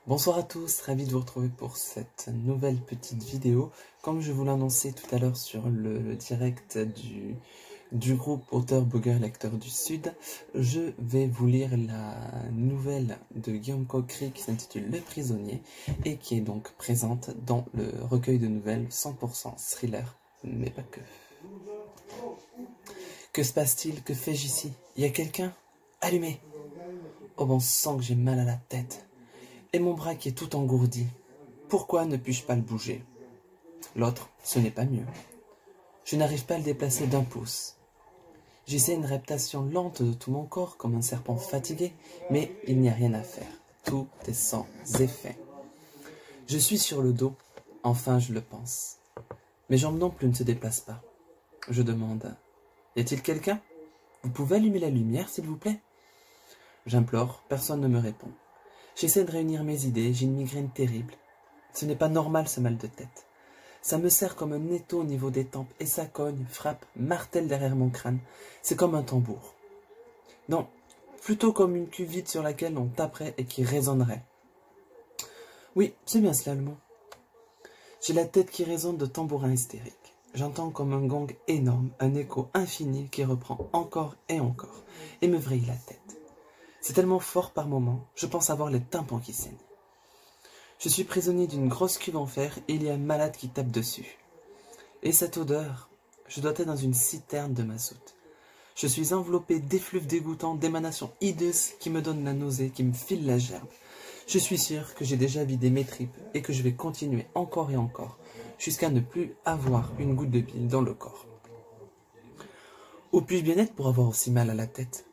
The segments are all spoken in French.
Bonsoir à tous, ravi de vous retrouver pour cette nouvelle petite vidéo. Comme je vous l'annonçais tout à l'heure sur le direct du groupe Auteur Blogueur Lecteur du Sud, je vais vous lire la nouvelle de Guillaume Coquery qui s'intitule Le Prisonnier et qui est donc présente dans le recueil de nouvelles 100% thriller, mais pas que. Que se passe-t-il? Que fais-je ici? Y a quelqu'un? Allumez! Oh bon sang que j'ai mal à la tête. Et mon bras qui est tout engourdi. Pourquoi ne puis-je pas le bouger? L'autre, ce n'est pas mieux. Je n'arrive pas à le déplacer d'un pouce. J'essaie une reptation lente de tout mon corps, comme un serpent fatigué, mais il n'y a rien à faire. Tout est sans effet. Je suis sur le dos, enfin je le pense. Mes jambes non plus ne se déplacent pas. Je demande, y a-t-il quelqu'un? Vous pouvez allumer la lumière, s'il vous plaît? J'implore, personne ne me répond. J'essaie de réunir mes idées, j'ai une migraine terrible. Ce n'est pas normal ce mal de tête. Ça me serre comme un étau au niveau des tempes et ça cogne, frappe, martèle derrière mon crâne. C'est comme un tambour. Non, plutôt comme une cuve vide sur laquelle on taperait et qui résonnerait. Oui, c'est bien cela le mot. J'ai la tête qui résonne de tambourins hystériques. J'entends comme un gong énorme, un écho infini qui reprend encore et me vrille la tête. C'est tellement fort par moments, je pense avoir les tympans qui saignent. Je suis prisonnier d'une grosse cuve en fer et il y a un malade qui tape dessus. Et cette odeur, je dois être dans une citerne de mazout. Je suis enveloppé d'effluves dégoûtants, d'émanations hideuses qui me donnent la nausée, qui me filent la gerbe. Je suis sûr que j'ai déjà vidé mes tripes et que je vais continuer encore et encore, jusqu'à ne plus avoir une goutte de bile dans le corps. Où puis-je bien être pour avoir aussi mal à la tête?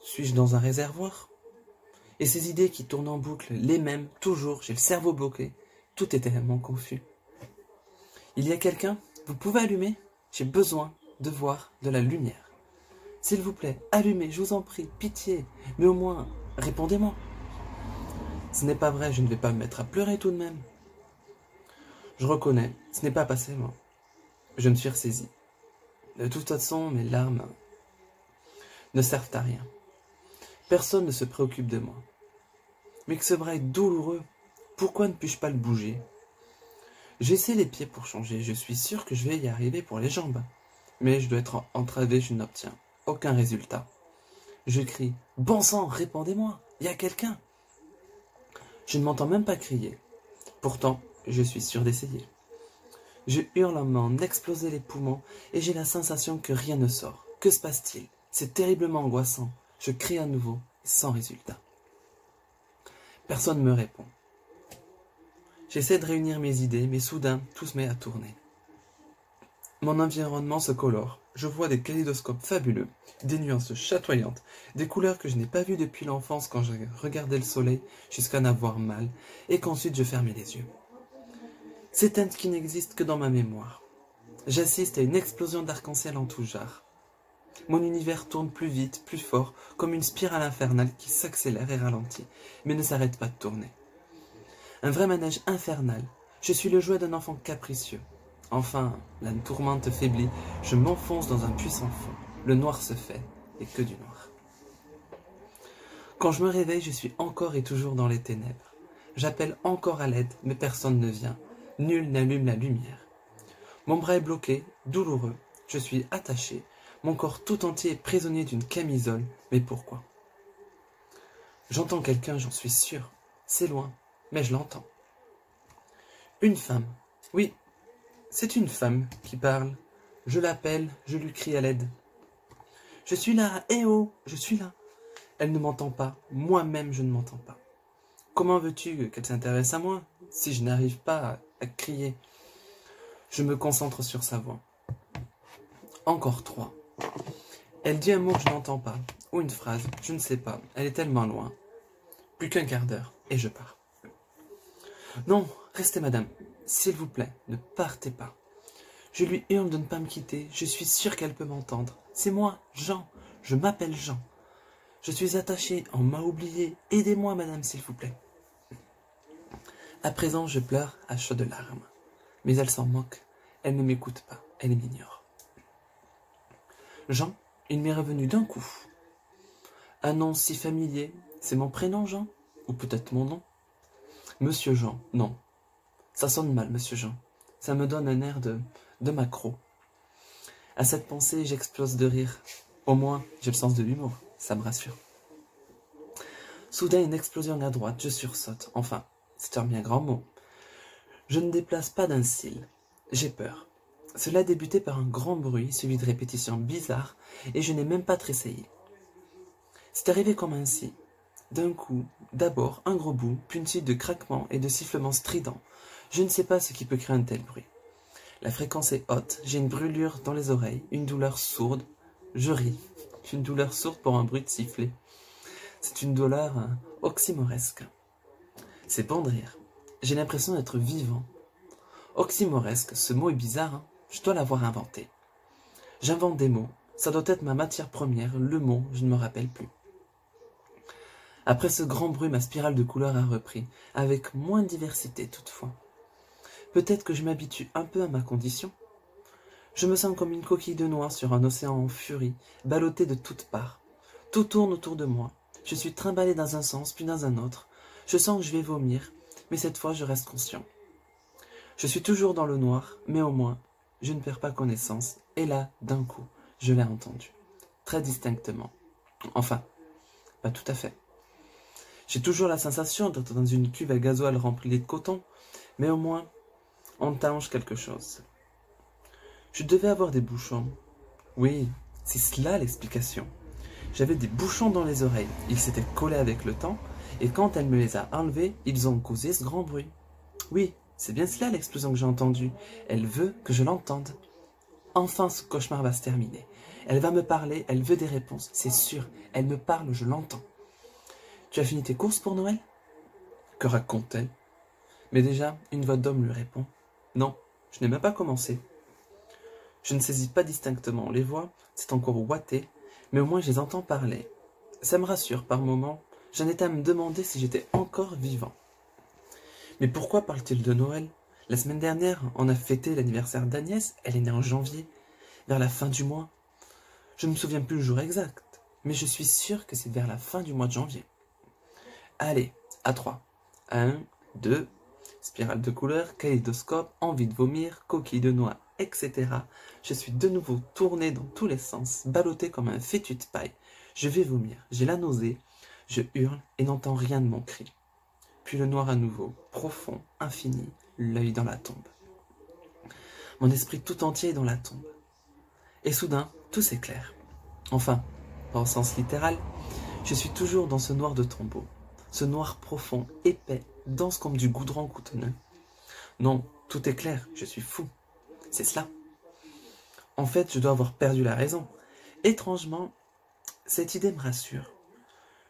Suis-je dans un réservoir? Et ces idées qui tournent en boucle, les mêmes, toujours, j'ai le cerveau bloqué, tout est tellement confus. Il y a quelqu'un? Vous pouvez allumer? J'ai besoin de voir de la lumière. S'il vous plaît, allumez, je vous en prie, pitié, mais au moins, répondez-moi. Ce n'est pas vrai, je ne vais pas me mettre à pleurer tout de même. Je reconnais, ce n'est pas passé, moi. Je me suis ressaisi. De toute façon, mes larmes ne servent à rien. Personne ne se préoccupe de moi. Mais que ce bras est douloureux, pourquoi ne puis-je pas le bouger? J'essaie les pieds pour changer, je suis sûr que je vais y arriver pour les jambes. Mais je dois être entravé, je n'obtiens aucun résultat. Je crie, bon sang, répondez-moi, il y a quelqu'un? Je ne m'entends même pas crier. Pourtant, je suis sûr d'essayer. Je hurle en m'en exploser les poumons et j'ai la sensation que rien ne sort. Que se passe-t-il? C'est terriblement angoissant. Je crie à nouveau, sans résultat. Personne ne me répond. J'essaie de réunir mes idées, mais soudain, tout se met à tourner. Mon environnement se colore. Je vois des kaléidoscopes fabuleux, des nuances chatoyantes, des couleurs que je n'ai pas vues depuis l'enfance quand je regardais le soleil jusqu'à en avoir mal, et qu'ensuite je fermais les yeux. C'est un qui n'existe que dans ma mémoire. J'assiste à une explosion d'arc-en-ciel en tout genre. Mon univers tourne plus vite, plus fort, comme une spirale infernale qui s'accélère et ralentit, mais ne s'arrête pas de tourner. Un vrai manège infernal. Je suis le jouet d'un enfant capricieux. Enfin, la tourmente faiblit, je m'enfonce dans un puissant fond. Le noir se fait, et que du noir. Quand je me réveille, je suis encore et toujours dans les ténèbres. J'appelle encore à l'aide, mais personne ne vient. Nul n'allume la lumière. Mon bras est bloqué, douloureux. Je suis attaché. Mon corps tout entier est prisonnier d'une camisole. Mais pourquoi? J'entends quelqu'un, j'en suis sûr. C'est loin, mais je l'entends. Une femme. Oui, c'est une femme qui parle. Je l'appelle, je lui crie à l'aide. Je suis là, eh oh, je suis là. Elle ne m'entend pas, moi-même je ne m'entends pas. Comment veux-tu qu'elle s'intéresse à moi si je n'arrive pas à crier? Je me concentre sur sa voix. Encore 3. Elle dit un mot que je n'entends pas, ou une phrase, je ne sais pas, elle est tellement loin. Plus qu'un quart d'heure, et je pars. Non, restez madame, s'il vous plaît, ne partez pas. Je lui hurle de ne pas me quitter, je suis sûr qu'elle peut m'entendre. C'est moi, Jean, je m'appelle Jean. Je suis attaché, on m'a oublié, aidez-moi madame, s'il vous plaît. À présent, je pleure à chaudes larmes. Mais elle s'en moque, elle ne m'écoute pas, elle m'ignore. Jean, il m'est revenu d'un coup. Un nom si familier, c'est mon prénom Jean? Ou peut-être mon nom? Monsieur Jean, non. Ça sonne mal, Monsieur Jean. Ça me donne un air de maquereau. À cette pensée, j'explose de rire. Au moins, j'ai le sens de l'humour, ça me rassure. Soudain, une explosion à droite, je sursaute. Enfin, c'est un bien grand mot. Je ne déplace pas d'un cil. J'ai peur. Cela a débuté par un grand bruit, suivi de répétitions bizarres, et je n'ai même pas tressailli. C'est arrivé comme ainsi. D'un coup, d'abord un gros bout, puis une suite de craquements et de sifflements stridents. Je ne sais pas ce qui peut créer un tel bruit. La fréquence est haute, j'ai une brûlure dans les oreilles, une douleur sourde. Je ris. Une douleur sourde pour un bruit de sifflet. C'est une douleur oxymoresque. C'est bon de rire. J'ai l'impression d'être vivant. Oxymoresque, ce mot est bizarre, hein. Je dois l'avoir inventé. J'invente des mots. Ça doit être ma matière première, le mot, je ne me rappelle plus. Après ce grand bruit, ma spirale de couleurs a repris, avec moins de diversité toutefois. Peut-être que je m'habitue un peu à ma condition. Je me sens comme une coquille de noix sur un océan en furie, ballottée de toutes parts. Tout tourne autour de moi. Je suis trimballé dans un sens, puis dans un autre. Je sens que je vais vomir, mais cette fois je reste conscient. Je suis toujours dans le noir, mais au moins, je ne perds pas connaissance. Et là, d'un coup, je l'ai entendu. Très distinctement. Enfin, pas tout à fait. J'ai toujours la sensation d'être dans une cuve à gasoil remplie de coton, mais au moins, on tange quelque chose. Je devais avoir des bouchons. Oui, c'est cela l'explication. J'avais des bouchons dans les oreilles. Ils s'étaient collés avec le temps, et quand elle me les a enlevés, ils ont causé ce grand bruit. Oui, c'est bien cela l'explosion que j'ai entendue. Elle veut que je l'entende. Enfin, ce cauchemar va se terminer. Elle va me parler, elle veut des réponses, c'est sûr. Elle me parle, je l'entends. Tu as fini tes courses pour Noël? Que raconte-t-elle? Mais déjà, une voix d'homme lui répond. Non, je n'ai même pas commencé. Je ne saisis pas distinctement les voix, c'est encore ouaté, mais au moins je les entends parler. Ça me rassure par moments, j'en étais à me demander si j'étais encore vivant. Mais pourquoi parle-t-il de Noël? La semaine dernière, on a fêté l'anniversaire d'Agnès, elle est née en janvier, vers la fin du mois. Je ne me souviens plus le jour exact, mais je suis sûr que c'est vers la fin du mois de janvier. Allez, à 3. 1, 2, spirale de couleurs, kaléidoscope, envie de vomir, coquille de noix, etc. Je suis de nouveau tourné dans tous les sens, ballotté comme un fétu de paille. Je vais vomir, j'ai la nausée, je hurle et n'entends rien de mon cri. Puis le noir à nouveau, profond, infini, l'œil dans la tombe. Mon esprit tout entier est dans la tombe. Et soudain, tout s'éclaire. Enfin, pas au sens littéral, je suis toujours dans ce noir de tombeau. Ce noir profond, épais, dense comme du goudron coutonneux. Non, tout est clair, je suis fou. C'est cela. En fait, je dois avoir perdu la raison. Étrangement, cette idée me rassure.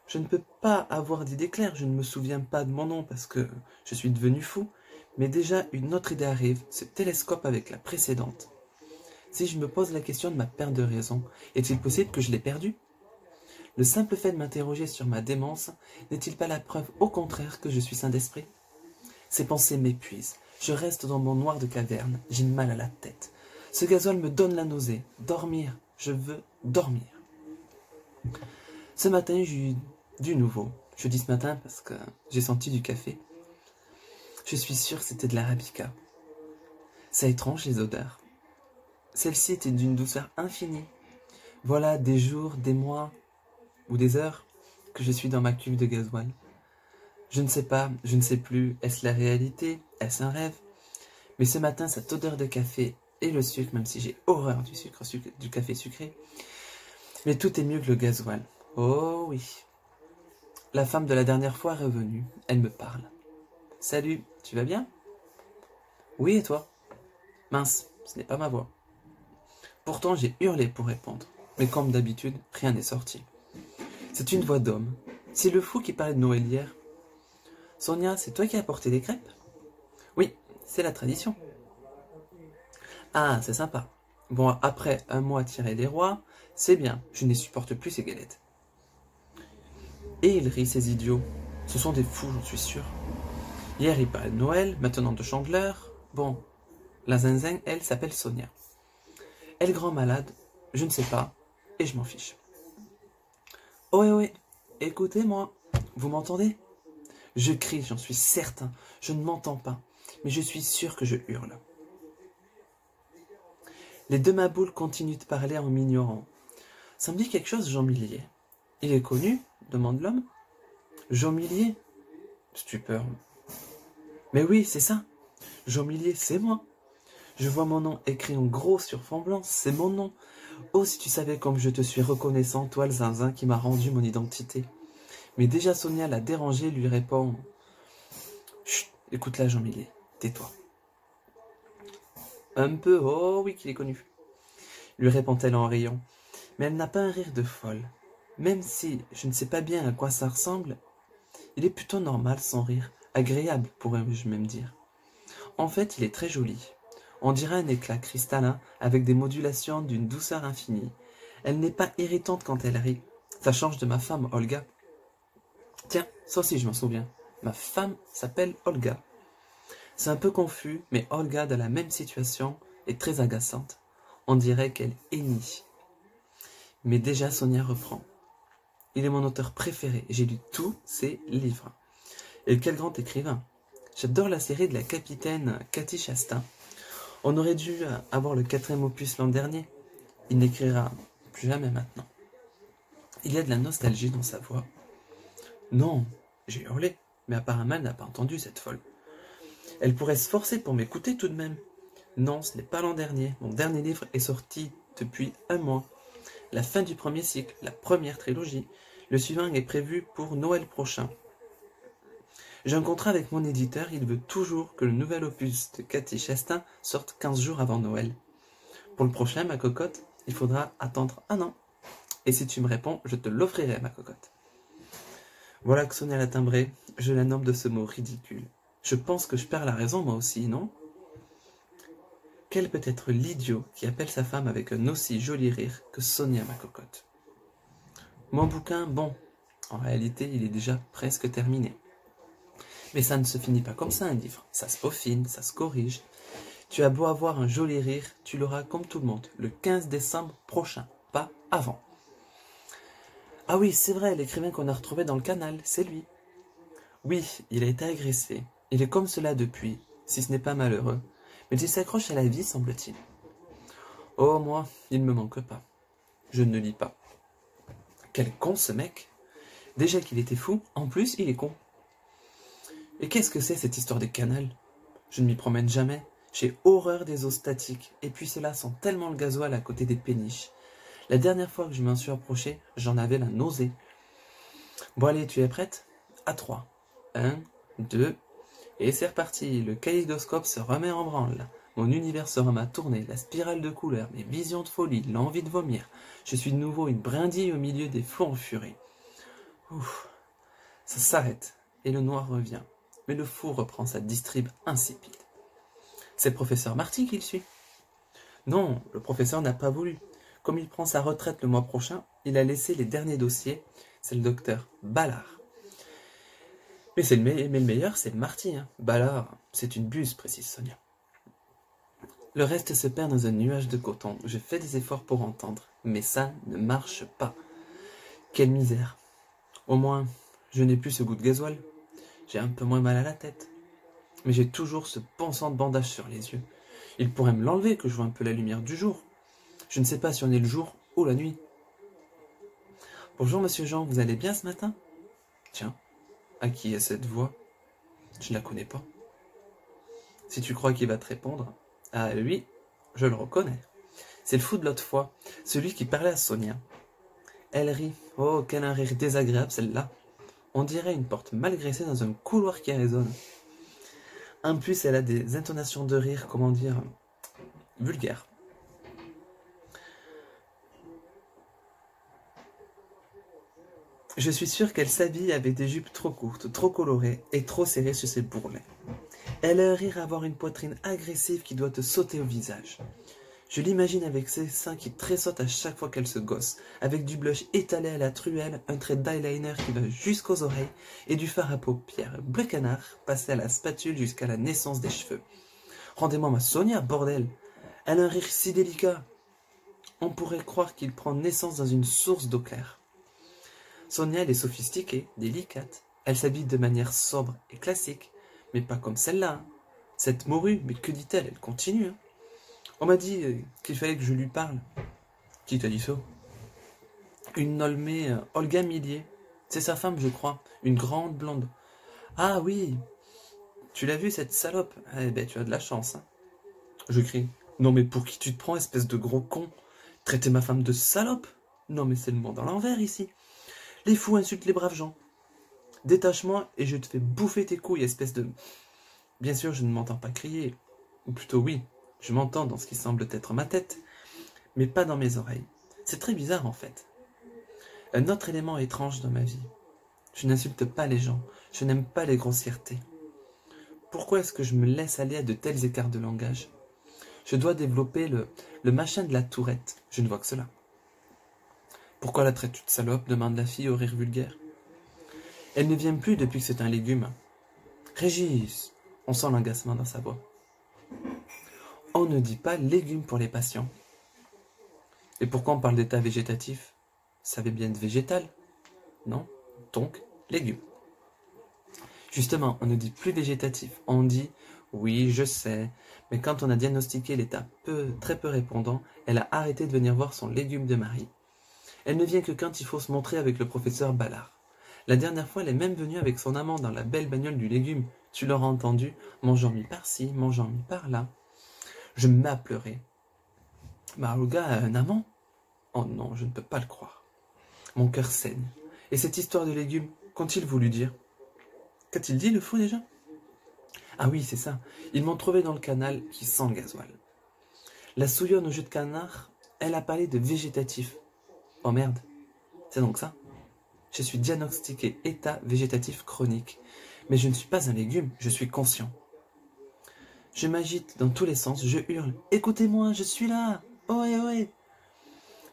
Je ne peux pas avoir d'idée claire, je ne me souviens pas de mon nom parce que je suis devenu fou, mais déjà une autre idée arrive, se télescope avec la précédente. Si je me pose la question de ma perte de raison, est-il possible que je l'ai perdue? Le simple fait de m'interroger sur ma démence n'est-il pas la preuve au contraire que je suis sain d'esprit? Ces pensées m'épuisent. Je reste dans mon noir de caverne. J'ai mal à la tête. Ce gazole me donne la nausée. Dormir. Je veux dormir. Ce matin, j'ai eu du nouveau. Je dis ce matin parce que j'ai senti du café. Je suis sûr que c'était de l'arabica. C'est étrange les odeurs. Celle-ci était d'une douceur infinie. Voilà des jours, des mois ou des heures que je suis dans ma cuve de gasoil. Je ne sais pas, je ne sais plus, est-ce la réalité, est-ce un rêve? Mais ce matin, cette odeur de café et le sucre, même si j'ai horreur du café sucré, mais tout est mieux que le gasoil. Oh oui. La femme de la dernière fois est revenue, elle me parle. Salut, tu vas bien? Oui, et toi? Mince, ce n'est pas ma voix. Pourtant, j'ai hurlé pour répondre, mais comme d'habitude, rien n'est sorti. C'est une voix d'homme. C'est le fou qui parlait de Noël hier. Sonia, c'est toi qui as apporté les crêpes? Oui, c'est la tradition. Ah, c'est sympa. Bon, après un mois tiré les rois, c'est bien, je ne les supporte plus ces galettes. Et ils rient, ces idiots. Ce sont des fous, j'en suis sûr. Hier, ils parlaient de Noël, maintenant de Chandeleur. Bon, la zinzin, elle, s'appelle Sonia. Elle grand malade, je ne sais pas, et je m'en fiche. Ohé, ohé, écoutez-moi, vous m'entendez? Je crie, j'en suis certain. Je ne m'entends pas, mais je suis sûr que je hurle. Les deux maboules continuent de parler en m'ignorant. Ça me dit quelque chose, Jean Millier. Il est connu demande l'homme. Jean Millier. Stupeur. Mais oui, c'est ça. Jean Millier, c'est moi. Je vois mon nom écrit en gros sur fond blanc, c'est mon nom. Oh, si tu savais comme je te suis reconnaissant, toi le zinzin qui m'a rendu mon identité. Mais déjà Sonia l'a dérangé, lui répond. Chut, écoute-la Jean Millier, tais-toi. Un peu, oh oui qu'il est connu, lui répond-elle en riant. Mais elle n'a pas un rire de folle. Même si je ne sais pas bien à quoi ça ressemble, il est plutôt normal son rire, agréable pourrais-je même dire. En fait, il est très joli. On dirait un éclat cristallin avec des modulations d'une douceur infinie. Elle n'est pas irritante quand elle rit. Ça change de ma femme, Olga. Tiens, ça aussi je m'en souviens. Ma femme s'appelle Olga. C'est un peu confus, mais Olga, dans la même situation, est très agaçante. On dirait qu'elle hennit. Mais déjà, Sonia reprend. Il est mon auteur préféré. J'ai lu tous ses livres. Et quel grand écrivain. J'adore la série de la capitaine Cathy Chastain. On aurait dû avoir le 4e opus l'an dernier. Il n'écrira plus jamais maintenant. Il y a de la nostalgie dans sa voix. Non, j'ai hurlé, mais apparemment elle n'a pas entendu cette folle. Elle pourrait se forcer pour m'écouter tout de même. Non, ce n'est pas l'an dernier. Mon dernier livre est sorti depuis 1 mois. La fin du 1er cycle, la première trilogie. Le suivant est prévu pour Noël prochain. J'ai un contrat avec mon éditeur, il veut toujours que le nouvel opus de Cathy Chastain sorte 15 jours avant Noël. Pour le prochain, ma cocotte, il faudra attendre 1 an. Et si tu me réponds, je te l'offrirai, ma cocotte. Voilà que Sonia l'a timbré, je la nomme de ce mot ridicule. Je pense que je perds la raison, moi aussi, non? Quel peut être l'idiot qui appelle sa femme avec un aussi joli rire que Sonia, ma cocotte? Mon bouquin, bon, en réalité, il est déjà presque terminé. Mais ça ne se finit pas comme ça, un livre. Ça se peaufine, ça se corrige. Tu as beau avoir un joli rire, tu l'auras comme tout le monde, le 15 décembre prochain, pas avant. Ah oui, c'est vrai, l'écrivain qu'on a retrouvé dans le canal, c'est lui. Oui, il a été agressé. Il est comme cela depuis, si ce n'est pas malheureux. Mais il s'accroche à la vie, semble-t-il. Oh, moi, il ne me manque pas. Je ne lis pas. Quel con, ce mec! Déjà qu'il était fou, en plus, il est con. Et qu'est-ce que c'est, cette histoire des canals? Je ne m'y promène jamais. J'ai horreur des eaux statiques. Et puis cela sent tellement le gasoil à côté des péniches. La dernière fois que je m'en suis approché, j'en avais la nausée. Bon allez, tu es prête? À 3. 1, 2, et c'est reparti. Le kaléidoscope se remet en branle. Mon univers se remet à tourner, la spirale de couleurs, mes visions de folie, l'envie de vomir. Je suis de nouveau une brindille au milieu des flots en furie. Ouf, ça s'arrête, et le noir revient. Mais le fou reprend sa distrib insipide. C'est le professeur Marty qui le suit. Non, le professeur n'a pas voulu. Comme il prend sa retraite le mois prochain, il a laissé les derniers dossiers. C'est le docteur Ballard. Mais le meilleur, c'est Marty. Hein. Ballard, c'est une buse, précise Sonia. Le reste se perd dans un nuage de coton. Je fais des efforts pour entendre, mais ça ne marche pas. Quelle misère. Au moins, je n'ai plus ce goût de gasoil. J'ai un peu moins mal à la tête. Mais j'ai toujours ce pensant de bandage sur les yeux. Il pourrait me l'enlever que je vois un peu la lumière du jour. Je ne sais pas si on est le jour ou la nuit. Bonjour, monsieur Jean, vous allez bien ce matin? Tiens, à qui est cette voix? Je ne la connais pas. Si tu crois qu'il va te répondre, ah lui, je le reconnais. C'est le fou de l'autre fois, celui qui parlait à Sonia. Elle rit. Oh, quel un rire désagréable celle-là. On dirait une porte mal graissée dans un couloir qui résonne. En plus, elle a des intonations de rire, comment dire, vulgaires. Je suis sûr qu'elle s'habille avec des jupes trop courtes, trop colorées et trop serrées sur ses bourrelets. Elle a un rire à avoir une poitrine agressive qui doit te sauter au visage. Je l'imagine avec ses seins qui tressautent à chaque fois qu'elle se gosse, avec du blush étalé à la truelle, un trait d'eyeliner qui va jusqu'aux oreilles et du fard à paupières bleu canard passé à la spatule jusqu'à la naissance des cheveux. Rendez-moi ma Sonia, bordel! Elle a un rire si délicat. On pourrait croire qu'il prend naissance dans une source d'eau claire. Sonia, elle est sophistiquée, délicate. Elle s'habille de manière sobre et classique, mais pas comme celle-là. Hein. Cette morue, mais que dit-elle? Elle continue. Hein. On m'a dit qu'il fallait que je lui parle. Qui t'a dit ça? Une nommée Olga Millier. C'est sa femme, je crois. Une grande blonde. Ah oui, tu l'as vue, cette salope? Eh ben, tu as de la chance. Hein. Je crie. Non mais pour qui tu te prends, espèce de gros con? Traiter ma femme de salope? Non mais c'est le monde à l'envers ici. Les fous insultent les braves gens. Détache-moi et je te fais bouffer tes couilles, espèce de... Bien sûr, je ne m'entends pas crier. Ou plutôt oui, je m'entends dans ce qui semble être ma tête, mais pas dans mes oreilles. C'est très bizarre en fait. Un autre élément étrange dans ma vie. Je n'insulte pas les gens, je n'aime pas les grossièretés. Pourquoi est-ce que je me laisse aller à de tels écarts de langage? Je dois développer le machin de la tourette, je ne vois que cela. Pourquoi la traites-tu de salope? Demande la fille au rire vulgaire. Elle ne vient plus depuis que c'est un légume. Régis, on sent l'agacement dans sa voix. On ne dit pas légumes pour les patients. Et pourquoi on parle d'état végétatif? Ça veut bien être végétal, non? Donc, légumes. Justement, on ne dit plus végétatif, on dit « oui, je sais », mais quand on a diagnostiqué l'état très peu répondant, elle a arrêté de venir voir son légume de mari. Elle ne vient que quand il faut se montrer avec le professeur Ballard. La dernière fois, elle est même venue avec son amant dans la belle bagnole du légume. Tu l'auras entendu, mangeant-mi par-ci, mangeant-mi par-là. Je me mets à pleurer. Marouga a un amant? Oh non, je ne peux pas le croire. Mon cœur saigne. Et cette histoire de légumes, qu'ont-ils voulu dire? Qu'a-t-il dit, le fou, déjà? Ah oui, c'est ça. Ils m'ont trouvé dans le canal qui sent le gasoil. La souillonne au jus de canard, elle a parlé de végétatif. Oh merde, c'est donc ça? Je suis diagnostiqué état végétatif chronique. Mais je ne suis pas un légume, je suis conscient. Je m'agite dans tous les sens, je hurle. Écoutez-moi, je suis là! Ohé, ohé!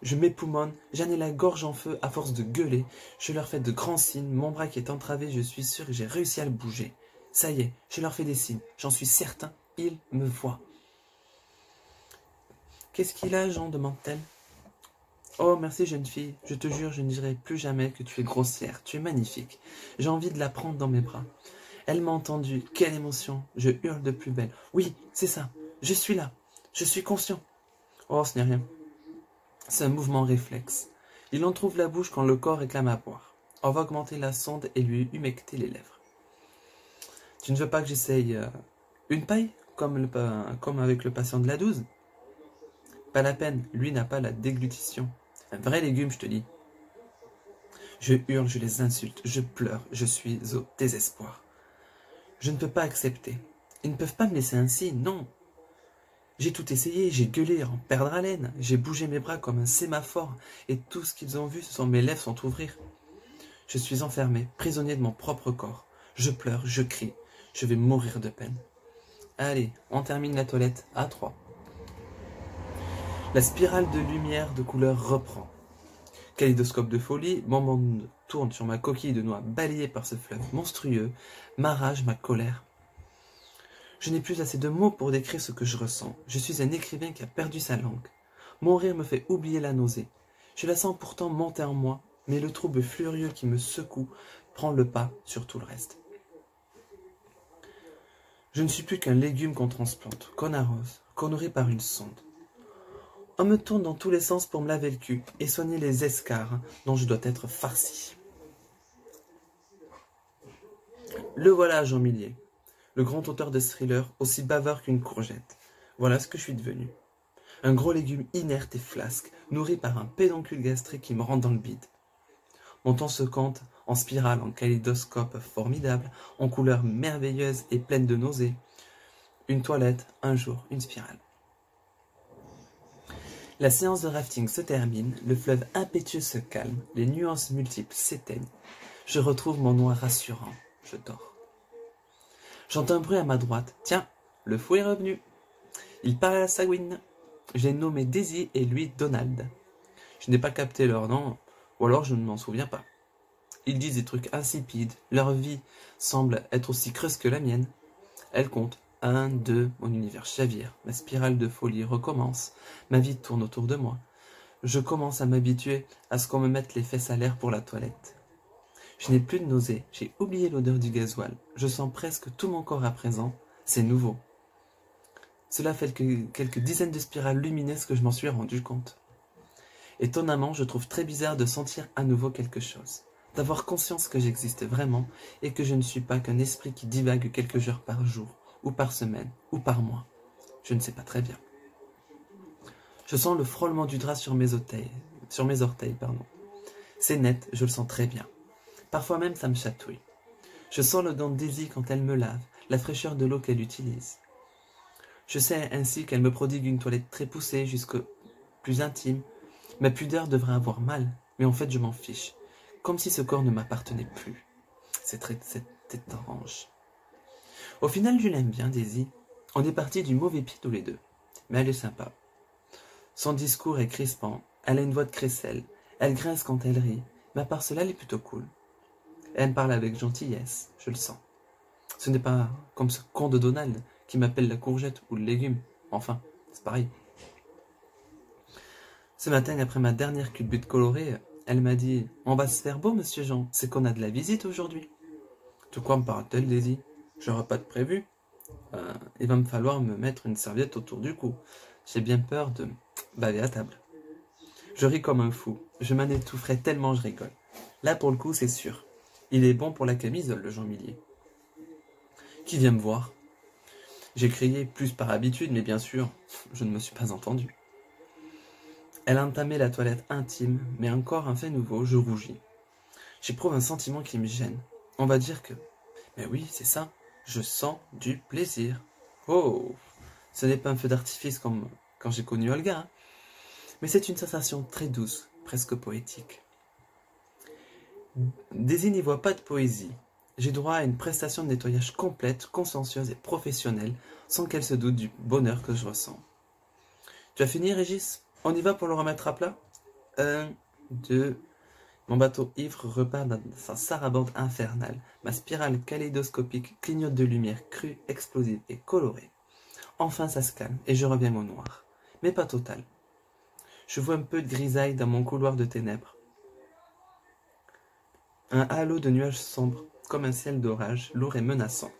Je m'époumonne, j'en ai la gorge en feu à force de gueuler. Je leur fais de grands signes, mon bras qui est entravé, je suis sûr que j'ai réussi à le bouger. Ça y est, je leur fais des signes, j'en suis certain, ils me voient. Qu'est-ce qu'il a, Jean? Demande-t-elle. Oh, merci, jeune fille, je te jure, je ne dirai plus jamais que tu es grossière, tu es magnifique. J'ai envie de la prendre dans mes bras. Elle m'a entendu, quelle émotion, je hurle de plus belle. Oui, c'est ça, je suis là, je suis conscient. Oh, ce n'est rien. C'est un mouvement réflexe. Il en trouve la bouche quand le corps réclame à boire. On va augmenter la sonde et lui humecter les lèvres. Tu ne veux pas que j'essaye une paille, comme avec le patient de la 12? Pas la peine, lui n'a pas la déglutition. Un vrai légume, je te dis. Je hurle, je les insulte, je pleure, je suis au désespoir. Je ne peux pas accepter. Ils ne peuvent pas me laisser ainsi, non. J'ai tout essayé, j'ai gueulé en perdre haleine, j'ai bougé mes bras comme un sémaphore, et tout ce qu'ils ont vu, ce sont mes lèvres s'entrouvrir. Je suis enfermé, prisonnier de mon propre corps. Je pleure, je crie, je vais mourir de peine. Allez, on termine la toilette à 3. La spirale de lumière de couleur reprend. Kaléidoscope de folie, mon monde tourne sur ma coquille de noix balayée par ce fleuve monstrueux, ma rage, ma colère. Je n'ai plus assez de mots pour décrire ce que je ressens. Je suis un écrivain qui a perdu sa langue. Mon rire me fait oublier la nausée. Je la sens pourtant monter en moi, mais le trouble furieux qui me secoue prend le pas sur tout le reste. Je ne suis plus qu'un légume qu'on transplante, qu'on arrose, qu'on nourrit par une sonde. On me tourne dans tous les sens pour me laver le cul et soigner les escarres dont je dois être farci. Le voilà, Jean Millier, le grand auteur de thriller, aussi bavard qu'une courgette. Voilà ce que je suis devenu. Un gros légume inerte et flasque, nourri par un pédoncule gastrique qui me rentre dans le bide. Mon temps se compte en spirale, en kaléidoscope formidable, en couleurs merveilleuses et pleines de nausées. Une toilette, un jour, une spirale. La séance de rafting se termine, le fleuve impétueux se calme, les nuances multiples s'éteignent. Je retrouve mon noir rassurant, je dors. J'entends un bruit à ma droite. Tiens, le fou est revenu. Il parle à la sagouine. J'ai nommé Daisy et lui Donald. Je n'ai pas capté leur nom, ou alors je ne m'en souviens pas. Ils disent des trucs insipides, leur vie semble être aussi creuse que la mienne. Elle compte. 1, 2, mon univers chavire, ma spirale de folie recommence, ma vie tourne autour de moi. Je commence à m'habituer à ce qu'on me mette les fesses à l'air pour la toilette. Je n'ai plus de nausée, j'ai oublié l'odeur du gasoil. Je sens presque tout mon corps à présent. C'est nouveau. Cela fait quelques dizaines de spirales lumineuses que je m'en suis rendu compte. Étonnamment, je trouve très bizarre de sentir à nouveau quelque chose, d'avoir conscience que j'existe vraiment et que je ne suis pas qu'un esprit qui divague quelques heures par jour, ou par semaine, ou par mois. Je ne sais pas très bien. Je sens le frôlement du drap sur mes orteils. C'est net, je le sens très bien. Parfois même ça me chatouille. Je sens le dent de Daisy quand elle me lave, la fraîcheur de l'eau qu'elle utilise. Je sais ainsi qu'elle me prodigue une toilette très poussée jusqu'au plus intime. Ma pudeur devrait avoir mal, mais en fait je m'en fiche, comme si ce corps ne m'appartenait plus. C'est étrange. Au final, je l'aime bien, Daisy. On est partis du mauvais pied tous les deux, mais elle est sympa. Son discours est crispant, elle a une voix de crécelle, elle grince quand elle rit, mais à part cela, elle est plutôt cool. Elle me parle avec gentillesse, je le sens. Ce n'est pas comme ce con de Donald qui m'appelle la courgette ou le légume. Enfin, c'est pareil. Ce matin, après ma dernière culbute colorée, elle m'a dit « On va se faire beau, monsieur Jean, c'est qu'on a de la visite aujourd'hui. » De quoi me parle-t-elle, Daisy? J'aurais pas de prévu. Il va me falloir me mettre une serviette autour du cou. J'ai bien peur de baver à table. Je ris comme un fou. Je m'en étoufferais tellement je rigole. Là, pour le coup, c'est sûr. Il est bon pour la camisole, le Jean Millier. Qui vient me voir? J'ai crié plus par habitude, mais bien sûr, je ne me suis pas entendu. Elle a entamé la toilette intime, mais encore un fait nouveau, je rougis. J'éprouve un sentiment qui me gêne. On va dire que... Mais oui, c'est ça, je sens du plaisir. Oh, ce n'est pas un feu d'artifice comme quand j'ai connu Olga, hein, mais c'est une sensation très douce, presque poétique. Daisy n'y voit pas de poésie. J'ai droit à une prestation de nettoyage complète, consciencieuse et professionnelle, sans qu'elle se doute du bonheur que je ressens. Tu as fini, Régis? On y va pour le remettre à plat? 1, 2... Mon bateau ivre repart dans sa sarabande infernale. Ma spirale kaléidoscopique clignote de lumière crue, explosive et colorée. Enfin ça se calme et je reviens au noir. Mais pas total. Je vois un peu de grisaille dans mon couloir de ténèbres. Un halo de nuages sombres, comme un ciel d'orage, lourd et menaçant.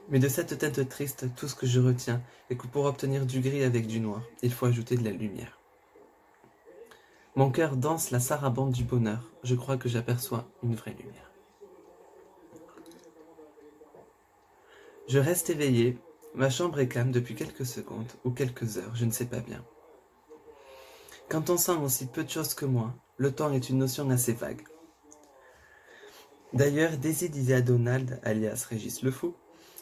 Mais de cette teinte triste, tout ce que je retiens est que pour obtenir du gris avec du noir, il faut ajouter de la lumière. Mon cœur danse la sarabande du bonheur. Je crois que j'aperçois une vraie lumière. Je reste éveillé. Ma chambre est calme depuis quelques secondes ou quelques heures, je ne sais pas bien. Quand on sent aussi peu de choses que moi, le temps est une notion assez vague. D'ailleurs, Daisy disait à Donald, alias Régis le Fou,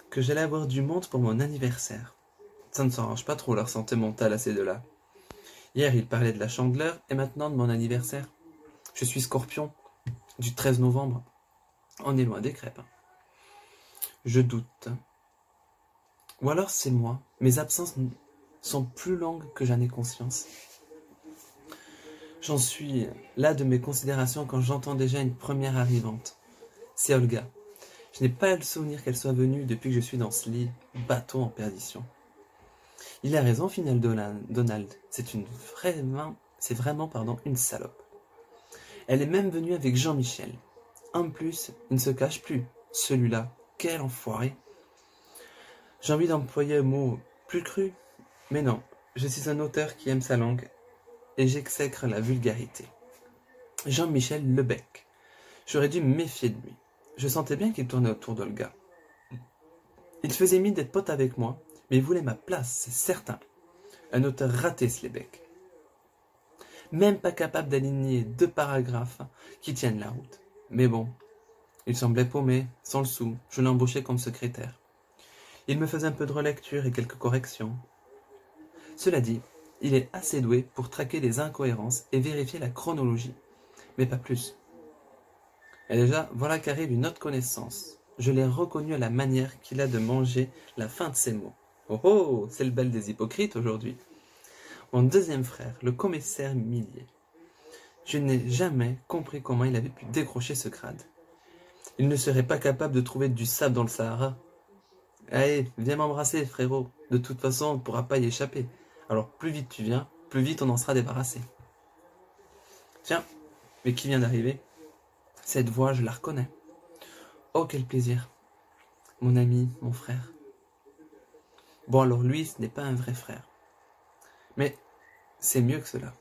que j'allais avoir du monde pour mon anniversaire. Ça ne s'arrange pas trop leur santé mentale à ces deux-là. Hier, il parlait de la Chandeleur et maintenant de mon anniversaire. Je suis Scorpion, du 13 novembre. On est loin des crêpes. Je doute. Ou alors c'est moi. Mes absences sont plus longues que j'en ai conscience. J'en suis là de mes considérations quand j'entends déjà une première arrivante. C'est Olga. Je n'ai pas le souvenir qu'elle soit venue depuis que je suis dans ce lit, bateau en perdition. Il a raison, final Donald. C'est vraiment une salope. Elle est même venue avec Jean-Michel. En plus, il ne se cache plus. Celui-là, quel enfoiré. J'ai envie d'employer un mot plus cru. Mais non, je suis un auteur qui aime sa langue et j'exècre la vulgarité. Jean-Michel Lebec. J'aurais dû me méfier de lui. Je sentais bien qu'il tournait autour d'Olga. Il faisait mine d'être pote avec moi, mais il voulait ma place, c'est certain. Un auteur raté, ce Lebec. Même pas capable d'aligner 2 paragraphes qui tiennent la route. Mais bon, il semblait paumé, sans le sou, je l'ai embauché comme secrétaire. Il me faisait un peu de relecture et quelques corrections. Cela dit, il est assez doué pour traquer les incohérences et vérifier la chronologie, mais pas plus. Et déjà, voilà qu'arrive une autre connaissance. Je l'ai reconnu à la manière qu'il a de manger la fin de ses mots. Oh oh, c'est le bal des hypocrites aujourd'hui. Mon deuxième frère, le commissaire Millier. Je n'ai jamais compris comment il avait pu décrocher ce grade. Il ne serait pas capable de trouver du sable dans le Sahara. Allez, viens m'embrasser, frérot. De toute façon, on ne pourra pas y échapper. Alors plus vite tu viens, plus vite on en sera débarrassé. Tiens, mais qui vient d'arriver? Cette voix, je la reconnais. Oh, quel plaisir. Mon ami, mon frère. Bon, alors lui, ce n'est pas un vrai frère. Mais c'est mieux que cela.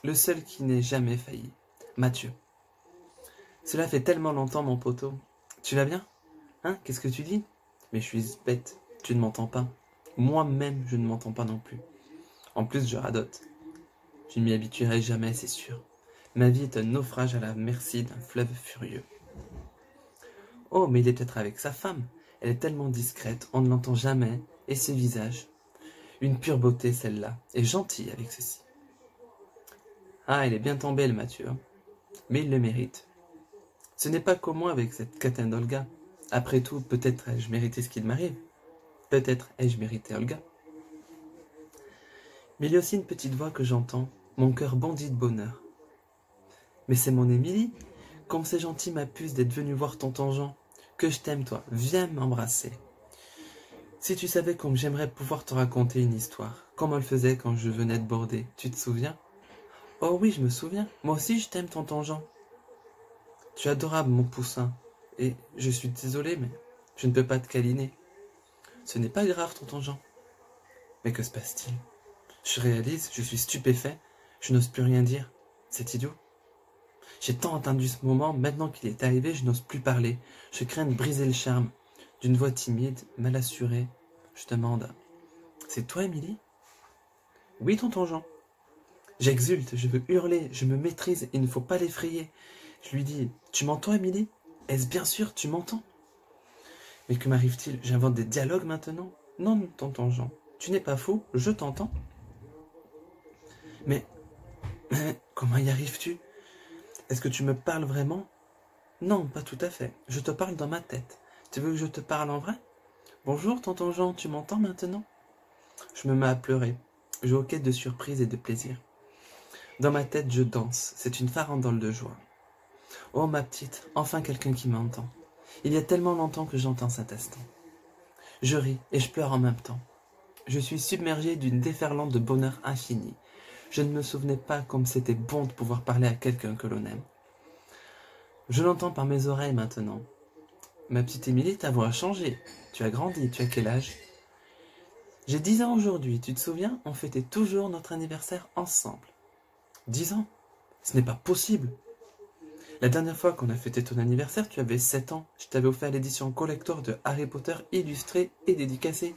Le seul qui n'ait jamais failli. Mathieu. Cela fait tellement longtemps, mon poteau. Tu vas bien? Hein? Qu'est-ce que tu dis? Mais je suis bête. Tu ne m'entends pas. Moi-même, je ne m'entends pas non plus. En plus, je radote. Je ne m'y habituerai jamais, c'est sûr. Ma vie est un naufrage à la merci d'un fleuve furieux. Oh, mais il est peut-être avec sa femme. Elle est tellement discrète, on ne l'entend jamais. Et ce visage. Une pure beauté, celle-là. Et gentille avec ceci. Ah, il est bien tombé, le Mathieu. Hein. Mais il le mérite. Ce n'est pas comme moi avec cette catin d'Olga. Après tout, peut-être ai-je mérité ce qu'il m'arrive. Peut-être ai-je mérité Olga. Mais il y a aussi une petite voix que j'entends. Mon cœur bondit de bonheur. Mais c'est mon Émilie. Comme c'est gentil, ma puce, d'être venue voir tonton Jean. Que je t'aime, toi. Viens m'embrasser. Si tu savais comme j'aimerais pouvoir te raconter une histoire, comme on le faisait quand je venais de border, tu te souviens? Oh oui, je me souviens. Moi aussi, je t'aime, tonton Jean. Tu es adorable, mon poussin. Et je suis désolé, mais je ne peux pas te câliner. Ce n'est pas grave, tonton Jean. Mais que se passe-t-il? Je réalise, je suis stupéfait. Je n'ose plus rien dire. C'est idiot. J'ai tant attendu ce moment, maintenant qu'il est arrivé, je n'ose plus parler. Je crains de briser le charme. D'une voix timide, mal assurée, je demande « C'est toi, Émilie ?»« Oui, tonton Jean. » J'exulte, je veux hurler, je me maîtrise, il ne faut pas l'effrayer. Je lui dis « Tu m'entends, Émilie? Est-ce bien sûr, tu m'entends ?» Mais que m'arrive-t-il? J'invente des dialogues maintenant? Non, tonton Jean, tu n'es pas fou, je t'entends. Mais comment y arrives-tu? Est-ce que tu me parles vraiment? Non, pas tout à fait, je te parle dans ma tête. Tu veux que je te parle en vrai? Bonjour, tonton Jean, tu m'entends maintenant? Je me mets à pleurer. Je hoquette de surprise et de plaisir. Dans ma tête, je danse. C'est une farandole de joie. Oh, ma petite, enfin quelqu'un qui m'entend. Il y a tellement longtemps que j'entends cet instant. Je ris et je pleure en même temps. Je suis submergé d'une déferlante de bonheur infini. Je ne me souvenais pas comme c'était bon de pouvoir parler à quelqu'un que l'on aime. Je l'entends par mes oreilles maintenant. Ma petite Émilie, ta voix a changé. Tu as grandi, tu as quel âge? J'ai 10 ans aujourd'hui, tu te souviens? On fêtait toujours notre anniversaire ensemble. 10 ans? Ce n'est pas possible. La dernière fois qu'on a fêté ton anniversaire, tu avais 7 ans. Je t'avais offert l'édition collector de Harry Potter illustrée et dédicacée.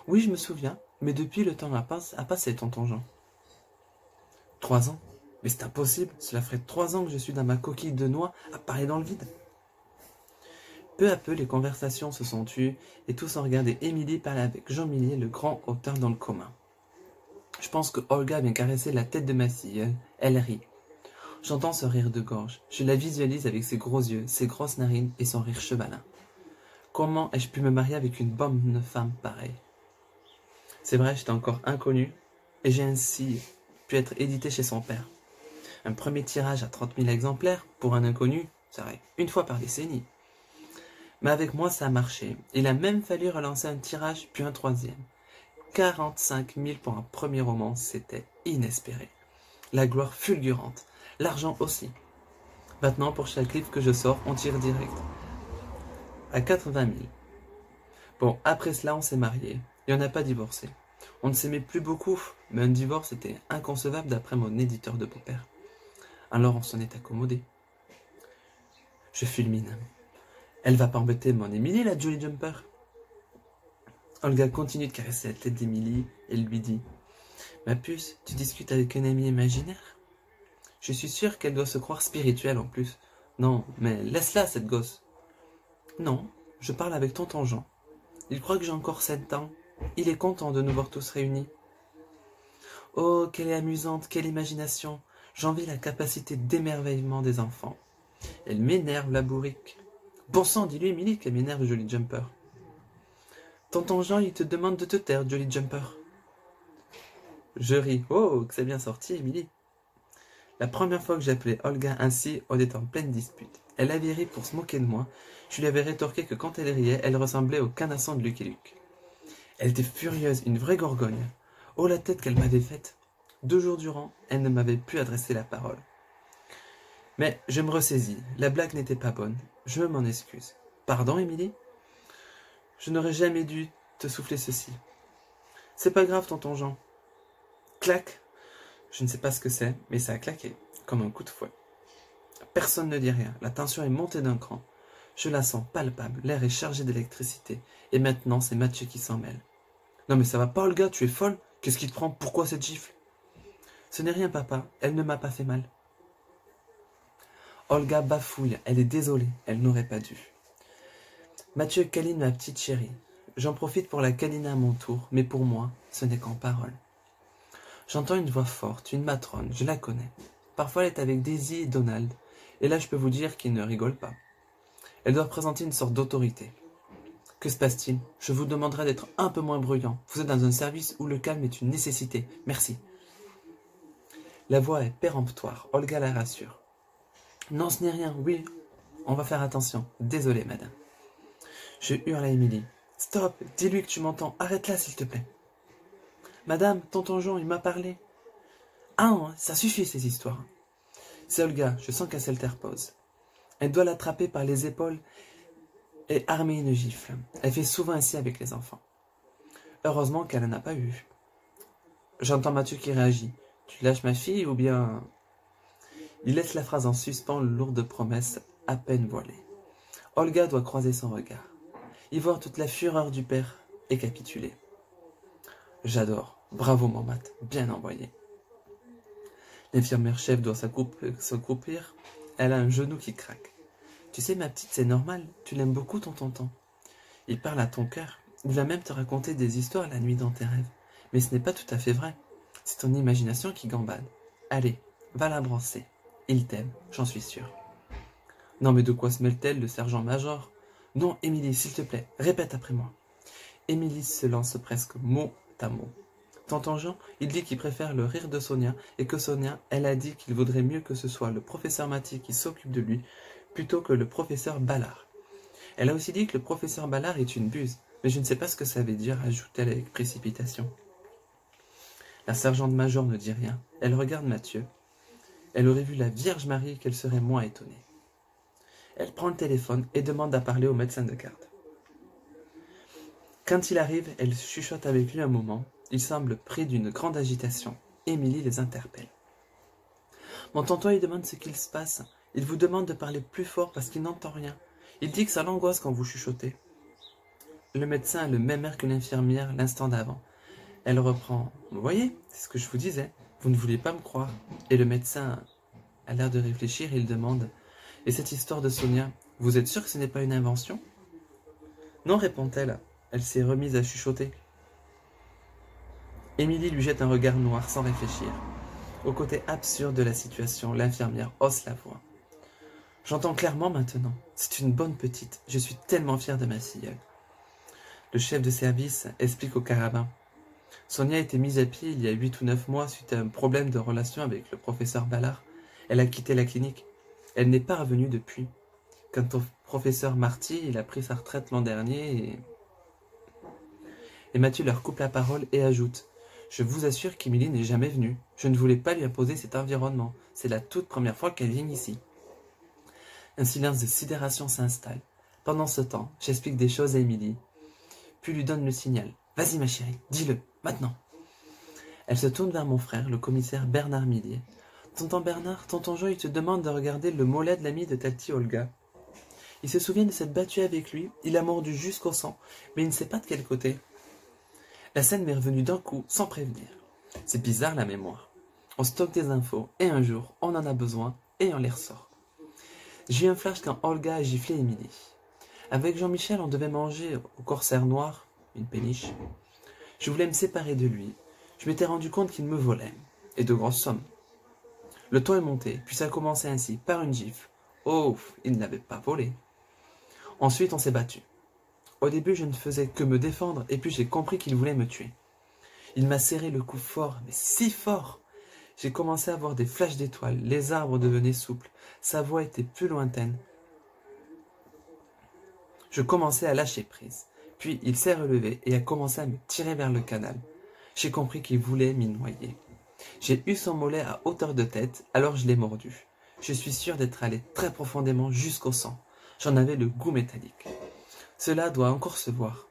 Oui, je me souviens, mais depuis le temps a passé, tonton Jean. 3 ans? Mais c'est impossible, cela ferait 3 ans que je suis dans ma coquille de noix à parler dans le vide. Peu à peu, les conversations se sont tues et tous ont regardé Émilie parler avec Jean Millier, le grand auteur dans le commun. Je pense que Olga vient caresser la tête de ma fille. Elle rit. J'entends ce rire de gorge. Je la visualise avec ses gros yeux, ses grosses narines et son rire chevalin. Comment ai-je pu me marier avec une bonne femme pareille? C'est vrai, j'étais encore inconnu et j'ai ainsi pu être édité chez son père. Un premier tirage à 30 000 exemplaires pour un inconnu, ça arrive une fois par décennie. Mais avec moi, ça a marché. Il a même fallu relancer un tirage, puis un troisième. 45 000 pour un premier roman, c'était inespéré. La gloire fulgurante, l'argent aussi. Maintenant, pour chaque livre que je sors, on tire direct. À 80 000. Bon, après cela, on s'est mariés. Et on n'a pas divorcé. On ne s'aimait plus beaucoup, mais un divorce était inconcevable d'après mon éditeur de beau-père. Alors on s'en est accommodé. Je fulmine. Elle va pas embêter mon Émilie, la Jolly Jumper. Olga continue de caresser la tête d'Émilie et lui dit « Ma puce, tu discutes avec un ami imaginaire ?» Je suis sûre qu'elle doit se croire spirituelle en plus. Non, mais laisse-la, cette gosse. Non, je parle avec tonton Jean. Il croit que j'ai encore 7 ans. Il est content de nous voir tous réunis. Oh, quelle est amusante, quelle imagination. J'envie la capacité d'émerveillement des enfants. Elle m'énerve, la bourrique. Bon sang, dis-lui, Émilie, qu'elle m'énerve, Jolly Jumper. Tonton Jean, il te demande de te taire, Jolly Jumper. Je ris. Oh, que c'est bien sorti, Émilie. La première fois que j'appelais Olga ainsi, on était en pleine dispute. Elle avait ri pour se moquer de moi. Je lui avais rétorqué que quand elle riait, elle ressemblait au canasson de Lucky Luke. Elle était furieuse, une vraie gorgogne. Oh, la tête qu'elle m'avait faite. 2 jours durant, elle ne m'avait plus adressé la parole. Mais je me ressaisis, la blague n'était pas bonne, je m'en excuse. Pardon, Émilie? Je n'aurais jamais dû te souffler ceci. C'est pas grave, tonton Jean. Clac. Je ne sais pas ce que c'est, mais ça a claqué, comme un coup de fouet. Personne ne dit rien, la tension est montée d'un cran. Je la sens palpable, l'air est chargé d'électricité, et maintenant c'est Mathieu qui s'en mêle. Non mais ça va pas, Olga, tu es folle? Qu'est-ce qui te prend? Pourquoi cette gifle? Ce n'est rien, papa, elle ne m'a pas fait mal. Olga bafouille, elle est désolée, elle n'aurait pas dû. Mathieu câline ma petite chérie. J'en profite pour la câliner à mon tour, mais pour moi, ce n'est qu'en parole. J'entends une voix forte, une matrone, je la connais. Parfois elle est avec Daisy et Donald, et là je peux vous dire qu'ils ne rigolent pas. Elle doit représenter une sorte d'autorité. Que se passe-t-il? Je vous demanderai d'être un peu moins bruyant. Vous êtes dans un service où le calme est une nécessité. Merci. La voix est péremptoire. Olga la rassure. Non, ce n'est rien. Oui, on va faire attention. Désolé, madame. Je hurle à Émilie. Stop, dis-lui que tu m'entends. Arrête-la, s'il te plaît. Madame, tonton Jean, il m'a parlé. Ah, ça suffit, ces histoires. C'est Olga, je sens qu'elle s'interpose. Elle doit l'attraper par les épaules et armer une gifle. Elle fait souvent ainsi avec les enfants. Heureusement qu'elle n'en a pas eu. J'entends Mathieu qui réagit. Tu lâches ma fille ou bien... Il laisse la phrase en suspens, lourde promesse, à peine voilée. Olga doit croiser son regard, y voir toute la fureur du père et capituler. J'adore. Bravo, mon Matt. Bien envoyé. L'infirmière chef doit s'accroupir. Elle a un genou qui craque. Tu sais, ma petite, c'est normal. Tu l'aimes beaucoup, ton tonton. Il parle à ton cœur. Il va même te raconter des histoires la nuit dans tes rêves. Mais ce n'est pas tout à fait vrai. C'est ton imagination qui gambade. Allez, va l'embrasser. Il t'aime, j'en suis sûr. Non, mais de quoi se mêle-t-elle, le sergent-major? Non, Émilie, s'il te plaît, répète après moi. Émilie se lance presque mot à mot. Tonton Jean, il dit qu'il préfère le rire de Sonia, et que Sonia, elle a dit qu'il vaudrait mieux que ce soit le professeur Mathieu qui s'occupe de lui, plutôt que le professeur Ballard. Elle a aussi dit que le professeur Ballard est une buse, mais je ne sais pas ce que ça veut dire, ajoute-t-elle avec précipitation. La sergente-major ne dit rien. Elle regarde Mathieu. Elle aurait vu la Vierge Marie qu'elle serait moins étonnée. Elle prend le téléphone et demande à parler au médecin de garde. Quand il arrive, elle chuchote avec lui un moment. Il semble pris d'une grande agitation. Émilie les interpelle. Mon tonton lui demande ce qu'il se passe. Il vous demande de parler plus fort parce qu'il n'entend rien. Il dit que ça l'angoisse quand vous chuchotez. Le médecin a le même air que l'infirmière l'instant d'avant. Elle reprend. Vous voyez, c'est ce que je vous disais. Vous ne vouliez pas me croire. Et le médecin a l'air de réfléchir et il demande. Et cette histoire de Sonia, vous êtes sûr que ce n'est pas une invention? Non, répond-elle. Elle s'est remise à chuchoter. Émilie lui jette un regard noir sans réfléchir. Au côté absurde de la situation, l'infirmière hausse la voix. J'entends clairement maintenant. C'est une bonne petite. Je suis tellement fière de ma filleule. Le chef de service explique au carabin. Sonia a été mise à pied il y a 8 ou 9 mois suite à un problème de relation avec le professeur Ballard. Elle a quitté la clinique. Elle n'est pas revenue depuis. Quant au professeur Marty, il a pris sa retraite l'an dernier et Mathieu leur coupe la parole et ajoute. Je vous assure qu'Émilie n'est jamais venue. Je ne voulais pas lui imposer cet environnement. C'est la toute première fois qu'elle vient ici. Un silence de sidération s'installe. Pendant ce temps, j'explique des choses à Émilie, puis lui donne le signal. Vas-y ma chérie, dis-le, maintenant. Elle se tourne vers mon frère, le commissaire Bernard Millier. Tonton Bernard, tonton Jean, il te demande de regarder le mollet de l'ami de Tati Olga. Il se souvient de s'être battu avec lui, il a mordu jusqu'au sang, mais il ne sait pas de quel côté. La scène m'est revenue d'un coup, sans prévenir. C'est bizarre la mémoire. On stocke des infos, et un jour, on en a besoin, et on les ressort. J'ai eu un flash quand Olga a giflé Émilie. Avec Jean-Michel, on devait manger au corsaire noir, une péniche. Je voulais me séparer de lui. Je m'étais rendu compte qu'il me volait, et de grosses sommes. Le ton est monté, puis ça a commencé ainsi, par une gifle. Oh, il ne l'avait pas volé. Ensuite, on s'est battu. Au début, je ne faisais que me défendre, et puis j'ai compris qu'il voulait me tuer. Il m'a serré le cou fort, mais si fort. J'ai commencé à voir des flashs d'étoiles, les arbres devenaient souples, sa voix était plus lointaine. Je commençais à lâcher prise. Puis il s'est relevé et a commencé à me tirer vers le canal. J'ai compris qu'il voulait m'y noyer. J'ai eu son mollet à hauteur de tête, alors je l'ai mordu. Je suis sûr d'être allé très profondément jusqu'au sang. J'en avais le goût métallique. Cela doit encore se voir.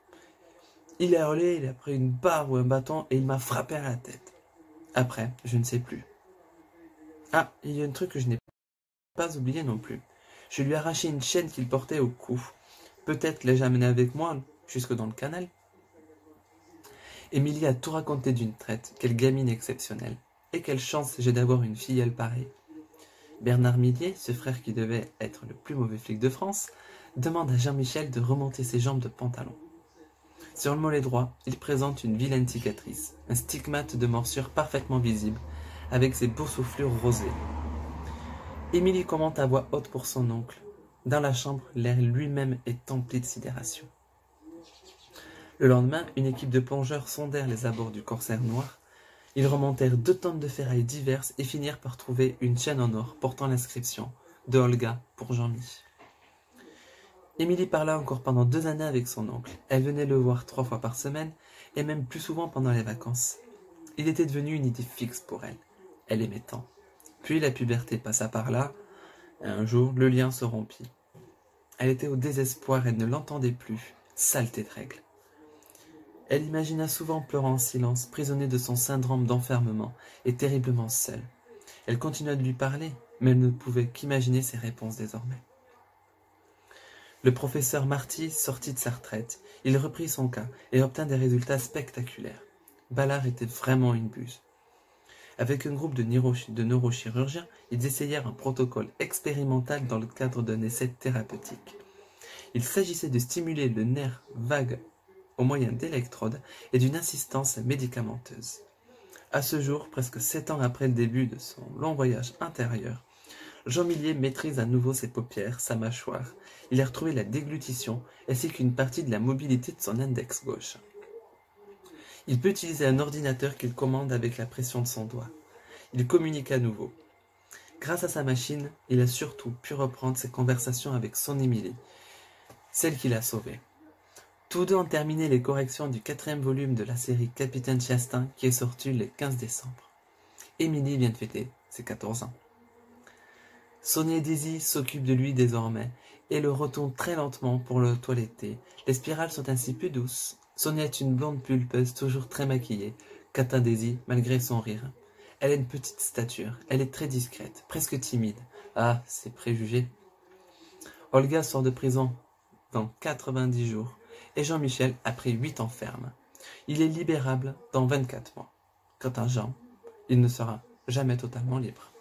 Il a hurlé, il a pris une barre ou un bâton et il m'a frappé à la tête. Après, je ne sais plus. Ah, il y a un truc que je n'ai pas oublié non plus. Je lui ai arraché une chaîne qu'il portait au cou. Peut-être l'ai-je amené avec moi jusque dans le canal. Émilie a tout raconté d'une traite. Quelle gamine exceptionnelle. Et quelle chance j'ai d'avoir une filleule pareille. Bernard Millier, ce frère qui devait être le plus mauvais flic de France, demande à Jean-Michel de remonter ses jambes de pantalon. Sur le mollet droit, il présente une vilaine cicatrice, un stigmate de morsure parfaitement visible, avec ses boursouflures rosées. Émilie commente à voix haute pour son oncle. Dans la chambre, l'air lui-même est empli de sidération. Le lendemain, une équipe de plongeurs sondèrent les abords du corsaire noir. Ils remontèrent 2 tonnes de ferrailles diverses et finirent par trouver une chaîne en or portant l'inscription « De Olga pour Jean-Mi ». Émilie parla encore pendant 2 années avec son oncle. Elle venait le voir 3 fois par semaine et même plus souvent pendant les vacances. Il était devenu une idée fixe pour elle. Elle aimait tant. Puis la puberté passa par là. Et un jour, le lien se rompit. Elle était au désespoir, elle ne l'entendait plus. Saleté de règles. Elle imagina souvent pleurant en silence, prisonnée de son syndrome d'enfermement et terriblement seule. Elle continua de lui parler, mais elle ne pouvait qu'imaginer ses réponses désormais. Le professeur Marty sortit de sa retraite. Il reprit son cas et obtint des résultats spectaculaires. Ballard était vraiment une buse. Avec un groupe de neurochirurgiens, ils essayèrent un protocole expérimental dans le cadre d'un essai thérapeutique. Il s'agissait de stimuler le nerf vague au moyen d'électrodes et d'une assistance médicamenteuse. À ce jour, presque 7 ans après le début de son long voyage intérieur, Jean Millier maîtrise à nouveau ses paupières, sa mâchoire. Il a retrouvé la déglutition ainsi qu'une partie de la mobilité de son index gauche. Il peut utiliser un ordinateur qu'il commande avec la pression de son doigt. Il communique à nouveau. Grâce à sa machine, il a surtout pu reprendre ses conversations avec son Émilie, celle qui l'a sauvée. Tous deux ont terminé les corrections du 4e volume de la série Capitaine Chastain qui est sorti le 15 décembre. Émilie vient de fêter ses 14 ans. Sonia et Daisy s'occupent de lui désormais et le retournent très lentement pour le toiletter. Les spirales sont ainsi plus douces. Sonia est une blonde pulpeuse, toujours très maquillée, qu'atteint Daisy malgré son rire. Elle a une petite stature, elle est très discrète, presque timide. Ah, ses préjugés. Olga sort de prison dans 90 jours et Jean-Michel a pris 8 ans ferme. Il est libérable dans 24 mois. Quant à Jean, il ne sera jamais totalement libre.